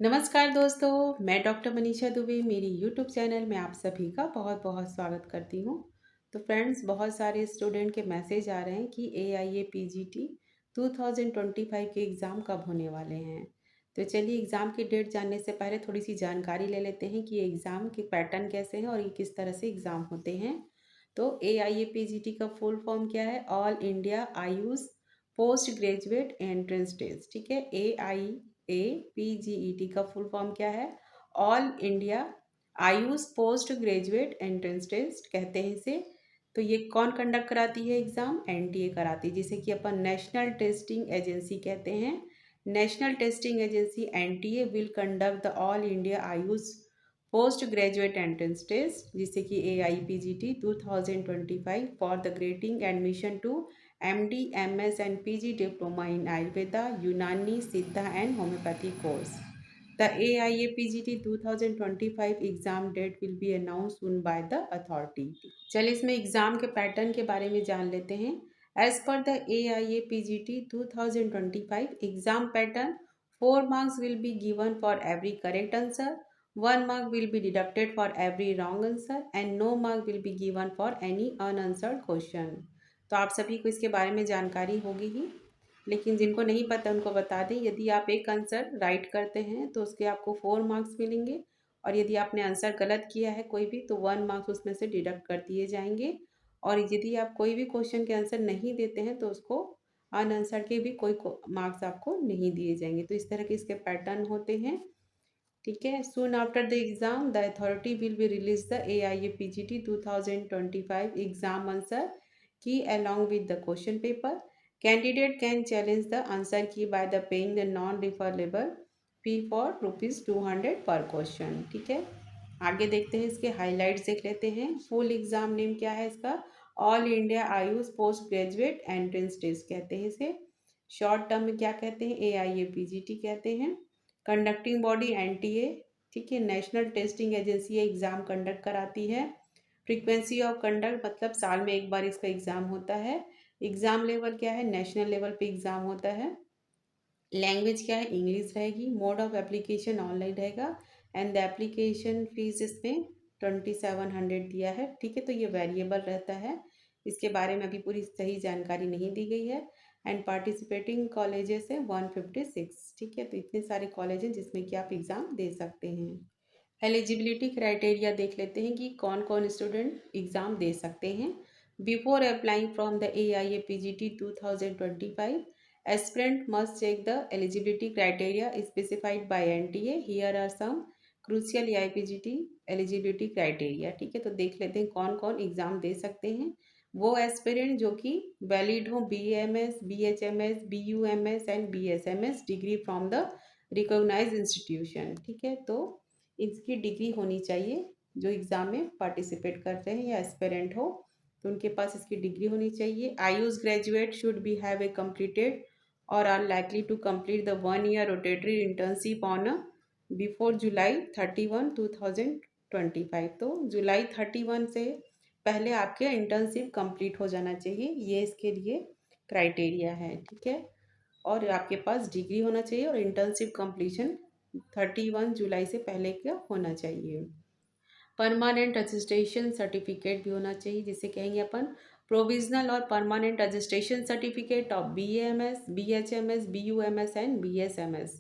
नमस्कार दोस्तों, मैं डॉक्टर मनीषा दुबे मेरी यूट्यूब चैनल में आप सभी का बहुत बहुत स्वागत करती हूँ। तो फ्रेंड्स, बहुत सारे स्टूडेंट के मैसेज आ रहे हैं कि AIA PGT 2025 के एग्ज़ाम कब होने वाले हैं। तो चलिए एग्ज़ाम की डेट जानने से पहले थोड़ी सी जानकारी ले लेते हैं कि एग्ज़ाम के पैटर्न कैसे हैं और ये किस तरह से एग्ज़ाम होते हैं। तो AIA PGT का फुल फॉर्म क्या है? All India Ayush post graduate entrance test. ठीक है, AIA PGET का फुल फॉर्म क्या है? All India Ayush post graduate entrance test कहते हैं इसे। तो ये कौन कंडक्ट कराती है एग्जाम? NTA कराती है, जिसे कि अपन नेशनल टेस्टिंग एजेंसी कहते हैं। National testing agency NTA will conduct the all India Ayush post graduate entrance test, जिसे कि AIPGT 2025 for the grading admission to MD, MS and PG diploma in Ayurveda, Unani, Siddha and Homeopathy course. The AIAPGT 2025 exam date will be announced soon by the authority. चलिए इसमें exam के pattern के बारे में जान लेते हैं। As per the AIAPGT 2025 exam pattern, 4 marks will be given for every correct answer, 1 mark will be deducted for every wrong answer and no mark will be given for any unanswered question. तो आप सभी को इसके बारे में जानकारी होगी ही, लेकिन जिनको नहीं पता उनको बता दें, यदि आप एक आंसर राइट करते हैं तो उसके आपको 4 मार्क्स मिलेंगे और यदि आपने आंसर गलत किया है कोई भी तो 1 मार्क्स उसमें से डिडक्ट कर दिए जाएंगे। और यदि आप कोई भी क्वेश्चन के आंसर नहीं देते हैं तो उसको अनआंसर के भी कोई मार्क्स आपको नहीं दिए जाएंगे। तो इस तरह के इसके पैटर्न होते हैं। ठीक है, soon after the exam the authority will be release the AIAPGT 2025 exam answer key along with the question paper. Candidate can challenge the answer key by the paying the non-refundable fee for ₹200 per question. ठीक है, आगे देखते हैं, इसके highlights देख लेते हैं। Full enzyme name क्या है इसका? All India Ayush post graduate entrance test कहते हैं इसे। शॉर्ट टर्म में क्या कहते हैं? AIAPGT कहते हैं। कंडक्टिंग बॉडी NTA, ठीक है, national testing agency exam conduct कराती है। फ्रीक्वेंसी ऑफ कंडक्ट मतलब साल में एक बार इसका एग्ज़ाम होता है। एग्ज़ाम लेवल क्या है? नेशनल लेवल पे एग्ज़ाम होता है। लैंग्वेज क्या है? इंग्लिश रहेगी। मोड ऑफ एप्लीकेशन ऑनलाइन रहेगा एंड द एप्लीकेशन फीस इसमें 2700 दिया है। ठीक है, तो ये वेरिएबल रहता है, इसके बारे में अभी पूरी सही जानकारी नहीं दी गई है। एंड पार्टिसिपेटिंग कॉलेजेस है 156। ठीक है, तो इतने सारे कॉलेज हैं जिसमें कि आप एग्ज़ाम दे सकते हैं। एलिजिबिलिटी क्राइटेरिया देख लेते हैं कि कौन कौन स्टूडेंट एग्ज़ाम दे सकते हैं। Before applying from the AIAPGT 2025 aspirant must check the eligibility criteria specified by NTA. Here are some crucial AIPGT eligibility criteria. ठीक है, तो देख लेते हैं कौन कौन एग्ज़ाम दे सकते हैं। वो एस्पिरेंट जो कि वैलिड हो BAMS, BHMS, BUMS and BSMS degree from the recognise institution. ठीक है, तो इसकी डिग्री होनी चाहिए, जो एग्ज़ाम में पार्टिसिपेट कर रहे हैं या एस्पिरेंट हो तो उनके पास इसकी डिग्री होनी चाहिए। Ayush graduate should be have a completed or are likely to complete the 1 year rotatory internship on before July 31, 2025। तो जुलाई 31 से पहले आपके इंटर्नशिप कंप्लीट हो जाना चाहिए, ये इसके लिए क्राइटेरिया है। ठीक है, और आपके पास डिग्री होना चाहिए और इंटर्नशिप कंप्लीशन 31 जुलाई से पहले का होना चाहिए। परमानेंट रजिस्ट्रेशन सर्टिफिकेट भी होना चाहिए, जिसे कहेंगे अपन प्रोविजनल और permanent registration certificate of BAMS, BHMS, BUMS and BSMS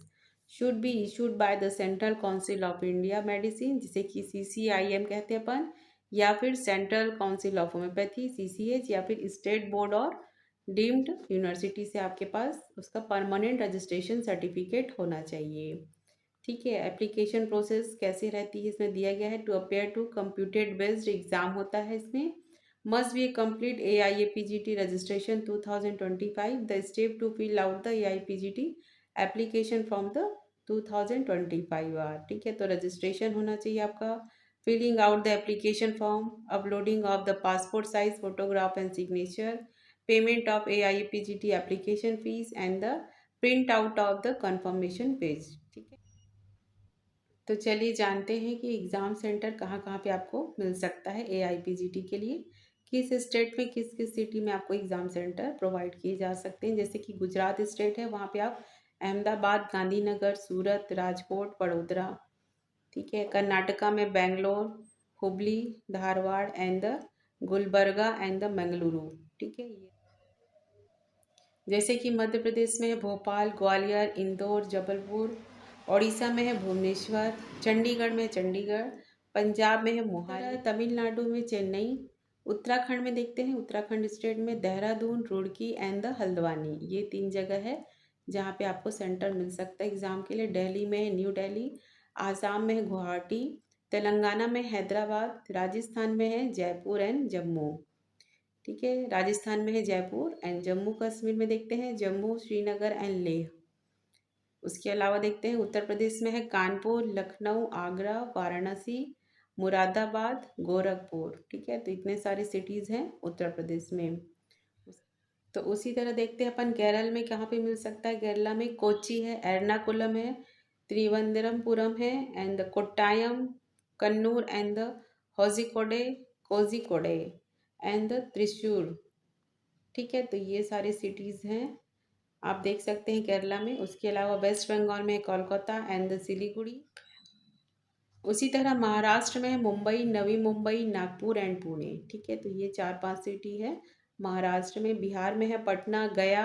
should be issued by the central council of India medicine, जिसे कि CCIM कहते हैं अपन, या फिर central council of homeopathy CCH, या फिर स्टेट बोर्ड और डीम्ड यूनिवर्सिटी से आपके पास उसका परमानेंट रजिस्ट्रेशन सर्टिफिकेट होना चाहिए। ठीक है, एप्लीकेशन प्रोसेस कैसे रहती है इसमें दिया गया है। To appear to computed based exam होता है इसमें। Must be complete AIAPGT registration 2025 the step to fill out the AIPGT application from the 2025 are. ठीक है, तो रजिस्ट्रेशन होना चाहिए आपका, filling out the application form, uploading of the passport size photograph and signature, payment of AIAPGT application fees and the print out of the confirmation page. ठीक है, तो चलिए जानते हैं कि एग्ज़ाम सेंटर कहाँ कहाँ पे आपको मिल सकता है AIPGT के लिए। किस स्टेट में किस किस सिटी में आपको एग्ज़ाम सेंटर प्रोवाइड किए जा सकते हैं। जैसे कि गुजरात स्टेट है, वहाँ पे आप अहमदाबाद, गांधीनगर, सूरत, राजकोट, वडोदरा। ठीक है। कर्नाटका में Bangalore, Hubli, Dharwad and the Gulbarga and the Mangaluru. ठीक है। जैसे कि मध्य प्रदेश में है भोपाल, ग्वालियर, इंदौर, जबलपुर। उड़ीसा में है भुवनेश्वर। चंडीगढ़ में चंडीगढ़। पंजाब में है मोहाली। तमिलनाडु में चेन्नई। उत्तराखंड में देखते हैं, उत्तराखंड स्टेट में देहरादून, रुड़की एंड द हल्द्वानी। ये 3 जगह है जहाँ पे आपको सेंटर मिल सकता है एग्ज़ाम के लिए। दिल्ली में है न्यू दिल्ली। आसाम में है गुवाहाटी। तेलंगाना में हैदराबाद। राजस्थान में है जयपुर एंड जम्मू। ठीक है। राजस्थान में है जयपुर एंड जम्मू कश्मीर में देखते हैं जम्मू, श्रीनगर एंड लेह। उसके अलावा देखते हैं उत्तर प्रदेश में है कानपुर, लखनऊ, आगरा, वाराणसी, मुरादाबाद, गोरखपुर। ठीक है। तो इतने सारे सिटीज़ हैं उत्तर प्रदेश में। तो उसी तरह देखते हैं अपन केरल में कहाँ पे मिल सकता है। केरला में कोच्चि है, एर्नाकुलम है, त्रिवंद्रमपुरम है and the Kottayam, Kannur and the Kozhikode, Kozhikode and the Thrissur. ठीक है। तो ये सारे सिटीज़ हैं, आप देख सकते हैं केरला में। उसके अलावा वेस्ट बंगाल में कोलकाता एंड द सिलीगुड़ी। उसी तरह महाराष्ट्र में है मुंबई, नवी मुंबई, नागपुर एंड पुणे। ठीक है। तो ये 4-5 सिटी है महाराष्ट्र में। बिहार में है पटना, गया,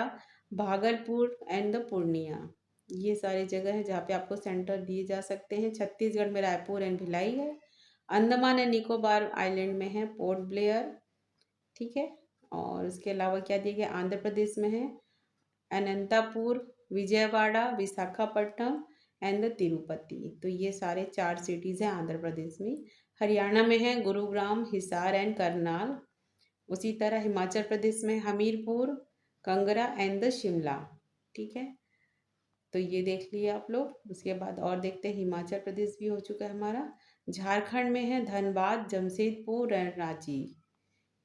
भागलपुर एंड द पूर्णिया। ये सारी जगह है जहाँ पे आपको सेंटर दिए जा सकते हैं। छत्तीसगढ़ में रायपुर एंड भिलाई है। अंडमान एंड निकोबार आइलैंड में है पोर्ट ब्लेयर। ठीक है। और उसके अलावा क्या दिया गया, आंध्र प्रदेश में है अनंतपुर, विजयवाड़ा, विशाखापट्टनम एंड द तिरुपति। तो ये सारे 4 सिटीज़ हैं आंध्र प्रदेश में। हरियाणा में है गुरुग्राम, हिसार एंड करनाल। उसी तरह हिमाचल प्रदेश में हमीरपुर, कंगरा एंड द शिमला। ठीक है। तो ये देख लिए आप लोग। उसके बाद और देखते हैं, हिमाचल प्रदेश भी हो चुका है हमारा। झारखंड में है धनबाद, जमशेदपुर एंड रांची।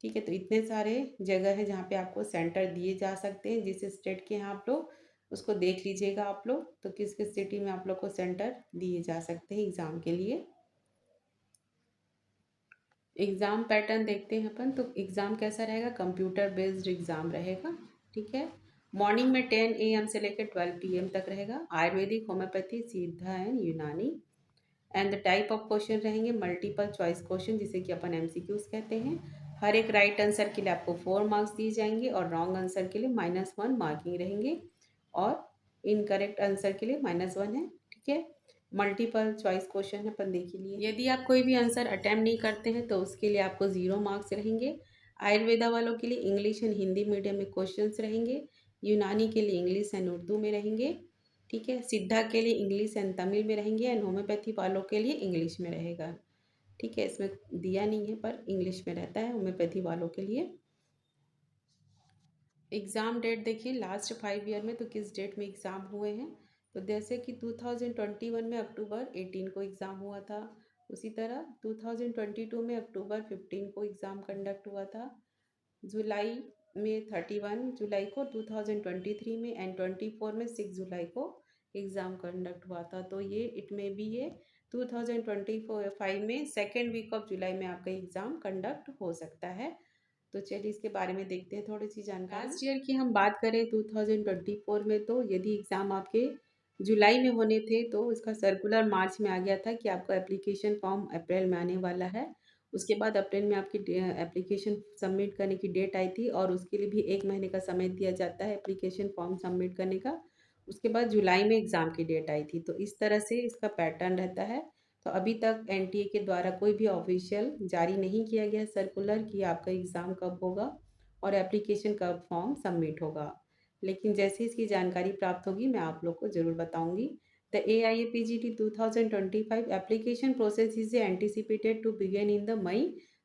ठीक है। तो इतने सारे जगह है जहाँ पे आपको सेंटर दिए जा सकते हैं। जिस स्टेट के हैं आप लोग उसको देख लीजिएगा आप लोग, तो किस किस सिटी में आप लोग को सेंटर दिए जा सकते हैं एग्ज़ाम के लिए। एग्ज़ाम पैटर्न देखते हैं अपन। तो एग्ज़ाम कैसा रहेगा, कंप्यूटर बेस्ड एग्ज़ाम रहेगा। ठीक है। मॉर्निंग में 10 AM से लेकर 12 PM तक रहेगा। आयुर्वेदिक, होम्योपैथी, सिद्धा एंड यूनानी। And the type of question रहेंगे मल्टीपल चॉइस क्वेश्चन, जिसे कि अपन MCQs कहते हैं। हर एक राइट आंसर के लिए आपको 4 मार्क्स दिए जाएंगे और रॉन्ग आंसर के लिए -1 मार्किंग रहेंगे और इनकरेक्ट आंसर के लिए -1 है। ठीक है। मल्टीपल चॉइस क्वेश्चन है, अपन देख लिए। यदि आप कोई भी आंसर अटैम्प्ट नहीं करते हैं तो उसके लिए आपको 0 मार्क्स रहेंगे। आयुर्वेदा वालों के लिए इंग्लिश एंड हिंदी मीडियम में क्वेश्चंस रहेंगे। यूनानी के लिए इंग्लिश एंड उर्दू में रहेंगे। ठीक है। सिद्धा के लिए इंग्लिश एंड तमिल में रहेंगे एंड होम्योपैथी वालों के लिए इंग्लिश में रहेगा। ठीक है। इसमें दिया नहीं है पर इंग्लिश में रहता है होम्योपैथी वालों के लिए। एग्ज़ाम डेट देखिए, लास्ट 5 ईयर में तो किस डेट में एग्ज़ाम हुए हैं। तो जैसे कि 2021 में अक्टूबर 18 को एग्ज़ाम हुआ था। उसी तरह 2022 में अक्टूबर 15 को एग्ज़ाम कंडक्ट हुआ था। जुलाई में 31 जुलाई को 2023 में एंड 24 में 6 जुलाई को एग्ज़ाम कंडक्ट हुआ था। तो ये इट में भी ये 2025 में सेकेंड वीक ऑफ जुलाई में आपका एग्ज़ाम कंडक्ट हो सकता है। तो चलिए इसके बारे में देखते हैं थोड़ी सी जानकारी। लास्ट ईयर की हम बात करें 2024 में, तो यदि एग्ज़ाम आपके जुलाई में होने थे तो इसका सर्कुलर मार्च में आ गया था कि आपका एप्लीकेशन फॉर्म अप्रैल में आने वाला है। उसके बाद अप्रैल में आपकी एप्लीकेशन सबमिट करने की डेट आई थी और उसके लिए भी 1 महीने का समय दिया जाता है एप्लीकेशन फॉर्म सबमिट करने का। उसके बाद जुलाई में एग्ज़ाम की डेट आई थी। तो इस तरह से इसका पैटर्न रहता है। तो अभी तक एनटीए के द्वारा कोई भी ऑफिशियल जारी नहीं किया गया सर्कुलर कि आपका एग्ज़ाम कब होगा और एप्लीकेशन कब फॉर्म सबमिट होगा। लेकिन जैसे इसकी जानकारी प्राप्त होगी मैं आप लोग को ज़रूर बताऊंगी। The AIAPGT 2025 application process is anticipated to begin in the May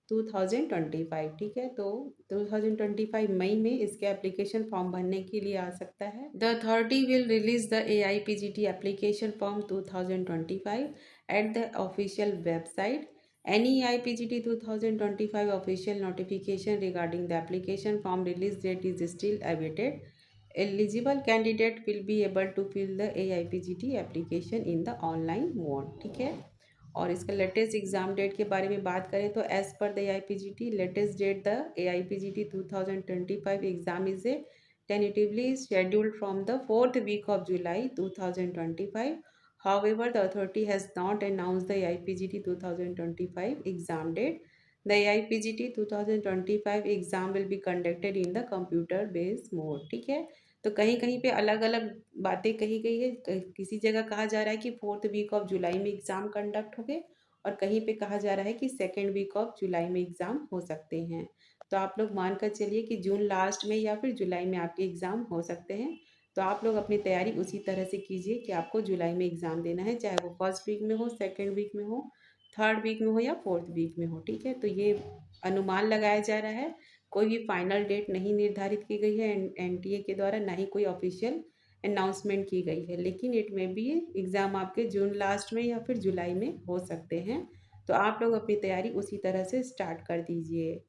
2025। ठीक है। तो 2025 मई में इसके एप्लीकेशन फॉर्म भरने के लिए आ सकता है। The authority will release the AIPGT application form 2025 at the official website. Any IPGT 2025 official notification regarding the application form release date is still awaited. Eligible candidate will be able to fill the AIPGT application in the online mode. ठीक है। और इसका latest exam date के बारे में बात करें तो as per the AIPGT latest date the AIPGT 2025 exam is a tentatively scheduled from the fourth week of July 2025. However, the authority has not announced the AIPGT 2025 exam date. The AIPGT 2025 exam will be conducted in the computer based mode. ठीक है, तो कहीं कहीं पे अलग अलग बातें कही गई है। किसी जगह कहा जा रहा है कि फोर्थ वीक ऑफ जुलाई में एग्ज़ाम कंडक्ट होंगे और कहीं पे कहा जा रहा है कि सेकेंड वीक ऑफ जुलाई में एग्ज़ाम हो सकते हैं। तो आप लोग मान कर चलिए कि जून लास्ट में या फिर जुलाई में आपके एग्ज़ाम हो सकते हैं। तो आप लोग अपनी तैयारी उसी तरह से कीजिए कि आपको जुलाई में एग्ज़ाम देना है, चाहे वो फर्स्ट वीक में हो, सेकेंड वीक में हो, थर्ड वीक में हो या फोर्थ वीक में हो। ठीक है, तो ये अनुमान लगाया जा रहा है, कोई भी फाइनल डेट नहीं निर्धारित की गई है एनटीए के द्वारा, ना ही कोई ऑफिशियल अनाउंसमेंट की गई है। लेकिन इट में भी एग्ज़ाम आपके जून लास्ट में या फिर जुलाई में हो सकते हैं। तो आप लोग अपनी तैयारी उसी तरह से स्टार्ट कर दीजिए।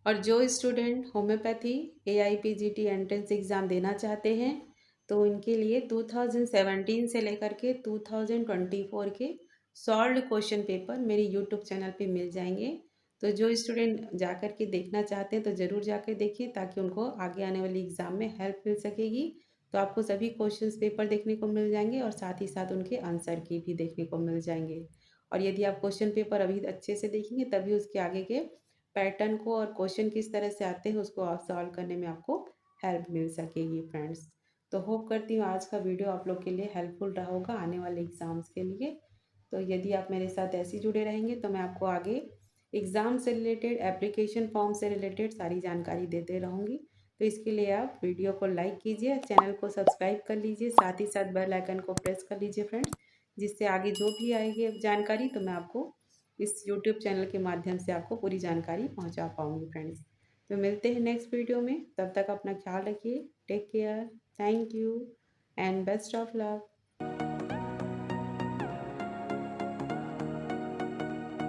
और जो स्टूडेंट होम्योपैथी एआईपीजीटी एंट्रेंस एग्ज़ाम देना चाहते हैं, तो इनके लिए 2017 से लेकर के 2024 के सॉल्व्ड क्वेश्चन पेपर मेरे यूट्यूब चैनल पे मिल जाएंगे। तो जो स्टूडेंट जा कर के देखना चाहते हैं तो ज़रूर जाकर देखिए, ताकि उनको आगे आने वाली एग्ज़ाम में हेल्प मिल सकेगी। तो आपको सभी क्वेश्चंस पेपर देखने को मिल जाएंगे और साथ ही साथ उनके आंसर की भी देखने को मिल जाएंगे। और यदि आप क्वेश्चन पेपर अभी अच्छे से देखेंगे तभी उसके आगे के पैटर्न को और क्वेश्चन किस तरह से आते हैं उसको आप सॉल्व करने में आपको हेल्प मिल सकेगी फ्रेंड्स। तो होप करती हूँ आज का वीडियो आप लोग के लिए हेल्पफुल रहा होगा आने वाले एग्ज़ाम्स के लिए। तो यदि आप मेरे साथ ऐसे ही जुड़े रहेंगे तो मैं आपको आगे एग्ज़ाम से रिलेटेड, एप्लीकेशन फॉर्म से रिलेटेड सारी जानकारी देते रहूँगी। तो इसके लिए आप वीडियो को लाइक कीजिए, चैनल को सब्सक्राइब कर लीजिए, साथ ही साथ बेल आइकन को प्रेस कर लीजिए फ्रेंड्स, जिससे आगे जो भी आएगी अब जानकारी तो मैं आपको इस यूट्यूब चैनल के माध्यम से आपको पूरी जानकारी पहुंचा पाऊंगी फ्रेंड्स। तो मिलते हैं नेक्स्ट वीडियो में, तब तक अपना ख्याल रखिए, take care, thank you and best of luck.